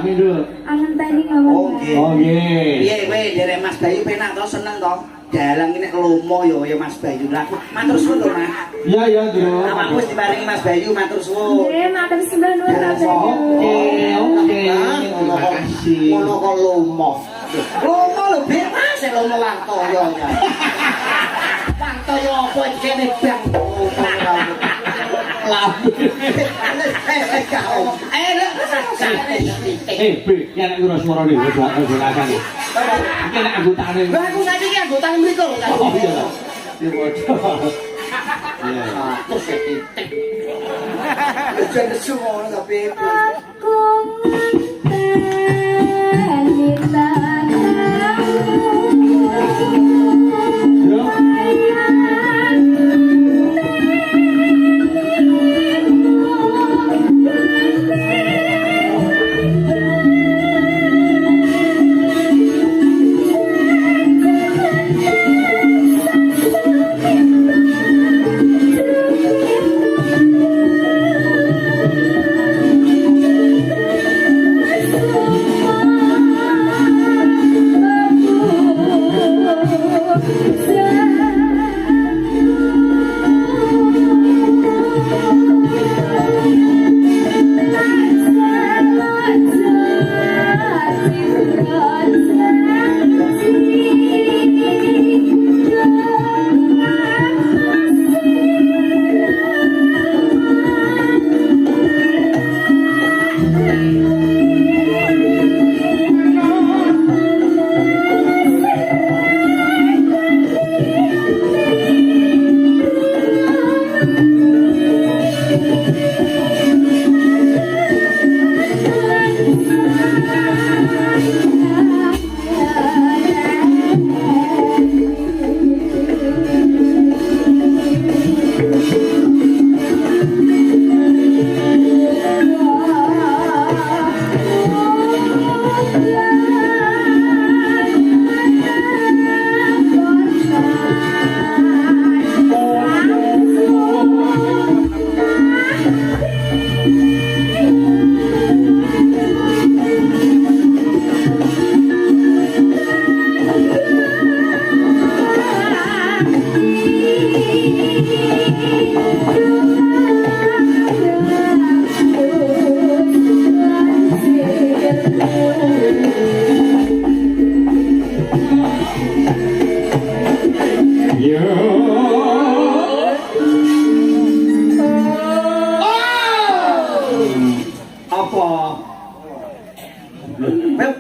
sami Nduk. Angen tani ngomong. Oh nggih. Piye kowe derek Mas Bayu penak to seneng to? Dalang nek lomo ya Mas Bayu. Lah matur suwun to Mas. Iya ya Nduk. Awakmu wis diparingi Mas Bayu matur suwun. Nggih, matur sembah nuwun Mas Bayu. Oke. Terima kasih. Ngono kok lomo. Lomo lho bebas sing lomo Wartoyo ya. Wartoyo apa kene bang. Bi, ya nek ora swara ning jelasan. Iki nek anggotane. Lah aku saiki iki anggotane mriku lho. Oh iya. Di bocor. Iya. Terus titik. Wis nesu ngono tapi. Aku ngenteni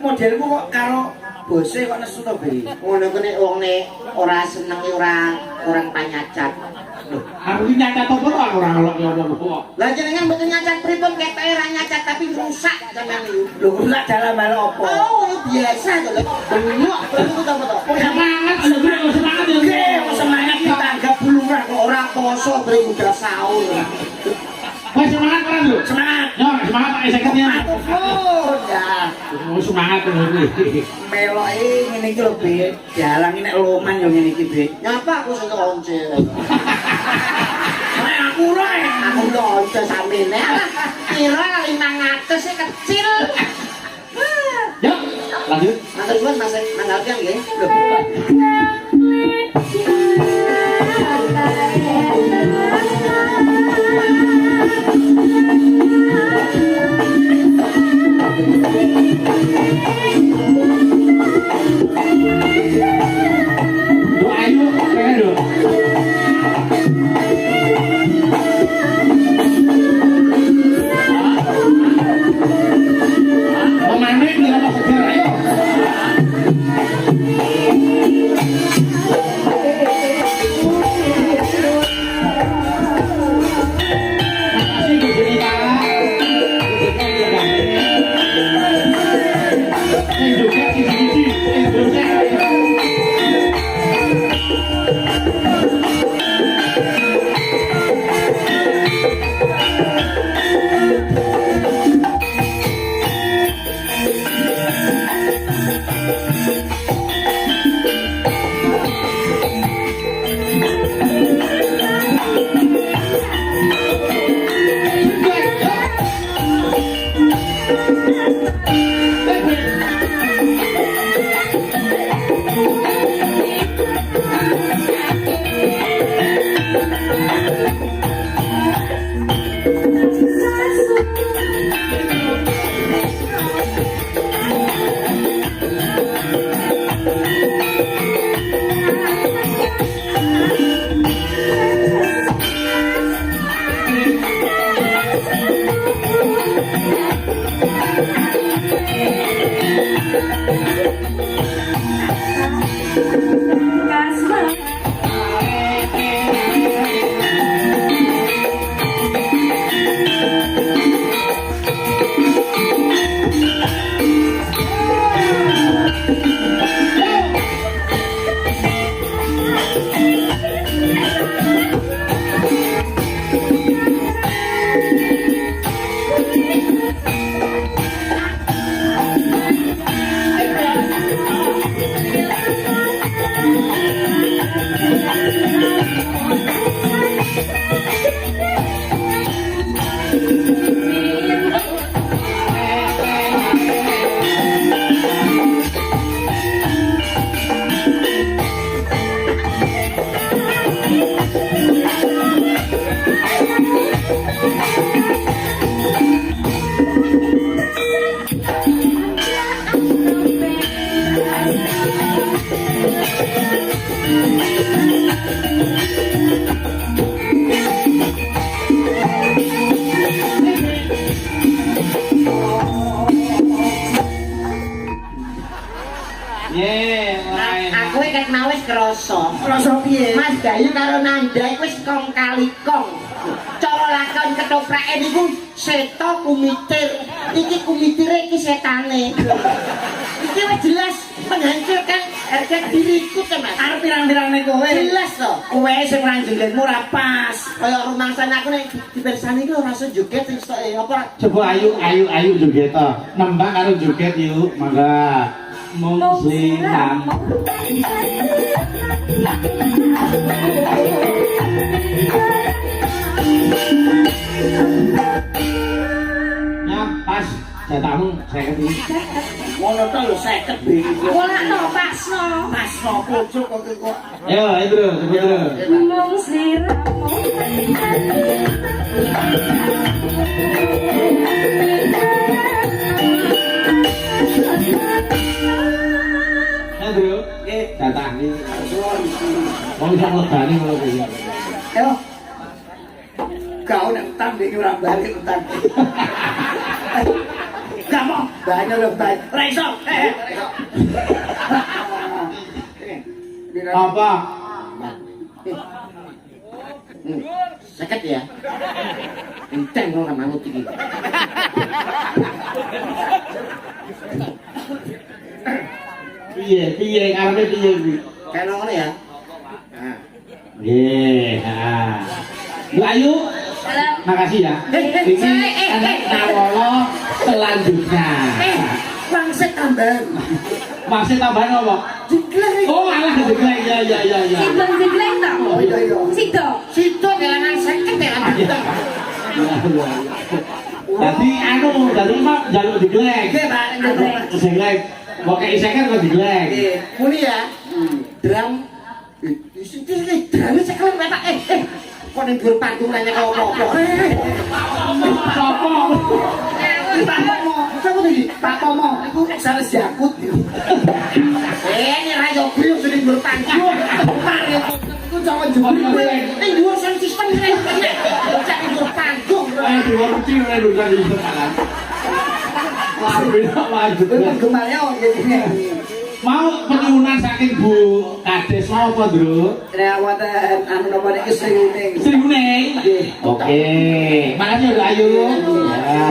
Modelmu kok karo bose kok nesu to, Bi? Ngono ku nek wonge ora seneng orang panyacat. Aku iki nyacat apa kok ora ngelok ya apa kok. Lah jenengan mboten nyacat pripun ketoke ra nyacat tapi rusak sampean niku. Lho rusak dalam hal apa? Oh, biasa to lho. Bengok berarti to apa to? Semangat lho bro, semangat lho. Oke, semangat ditanggap buluran kok ora poso bre udah sahur. Wes semangat kan lho. Semangat. Yo, semangat tak seketnya. Oh, ya. Oh, semangat lho iki. Meloke ngene iki lho, Bi. Dalang nek loman yo ngene iki, Bi. Nyapa aku sing once. Nek aku ora. Aku lho once samene. Kira 500 e kecil. Yo, lanjut. Matur suwun Mas, manggalken nggih. Doa yuk, pengen lho. Memanik nih apa sejarah ayo. Aku iki mau wis krasa. Krasa piye? Mas Bayu karo Nanda iku wis kong kali kong. Cara lakon ketoprake niku seto kumitir. Iki kumitire iki setane. Iki wis jelas menghancurkan harga diriku to, Mas. Arep pirang-pirangne kowe? Jelas to. Kowe sing ora jogetmu ora pas. Kaya rumangsane aku nek dipersani iki ora iso joget sing apa. Coba ayu joget to. Nembang karo joget yuk, mangga. Musliman. Ya, pas. Jatahmu 50 ini. Ngono to lho 50 bingung. Ora no pasno. Pasno pojok kok. Ayo, itu coba terus. Mung sliramu. Bro, jatah ini. Mau bisa ngelegani kalau begini. Ayo. Kau nek utang iki ora balik utang. Gak mau. Banyak lho, Pak. Ora iso. Apa? Sakit ya? Enteng lo manut iki. Piye karepe piye iki? Kayak ngono ya. Nah. Nggih, Bu Ayu, makasih ya. Ini anak Nawolo selanjutnya. Wangsit tambahan. Masih tambahan apa? Diglek. Oh, alah diglek. Ya. Sidong diglek to. Oh iya. Sidong. Situ kelangan sakit ya. Jadi jadi mak jaluk diglek. Nggih, Pak. Diglek. Pokoke isekan kok diglek. Nggih, muni ya. Drum. Situ iki drame sekelen Pak. Kok ning dhuwur panggung nanya kok apa-apa. Sopo? Pak Pomo. Sapa iki? Pak Pomo. Iku sales jakut. Ini rayo beliau sudah dhuwur panggung. Mari iku jaman jebul. Ning dhuwur sound system ning cak dhuwur panggung. Dua kecil udah di sekarang. Lanjut. Penggemarnya ngene. Mau penyunan saking Bu Kades mau apa, Bro? Rawatan anu napa niki sriuning. Sriuning. Oke. Makasih udah Ayu. Ya.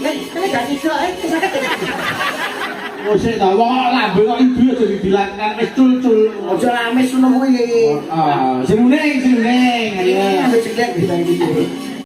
Ini gak iso sakit. Musik ta wong lambe kok ibu aja dibilang kan wis cul-cul. Aja lamis ngono kuwi. Sriuning. Ayo. Ambek jeglek iki.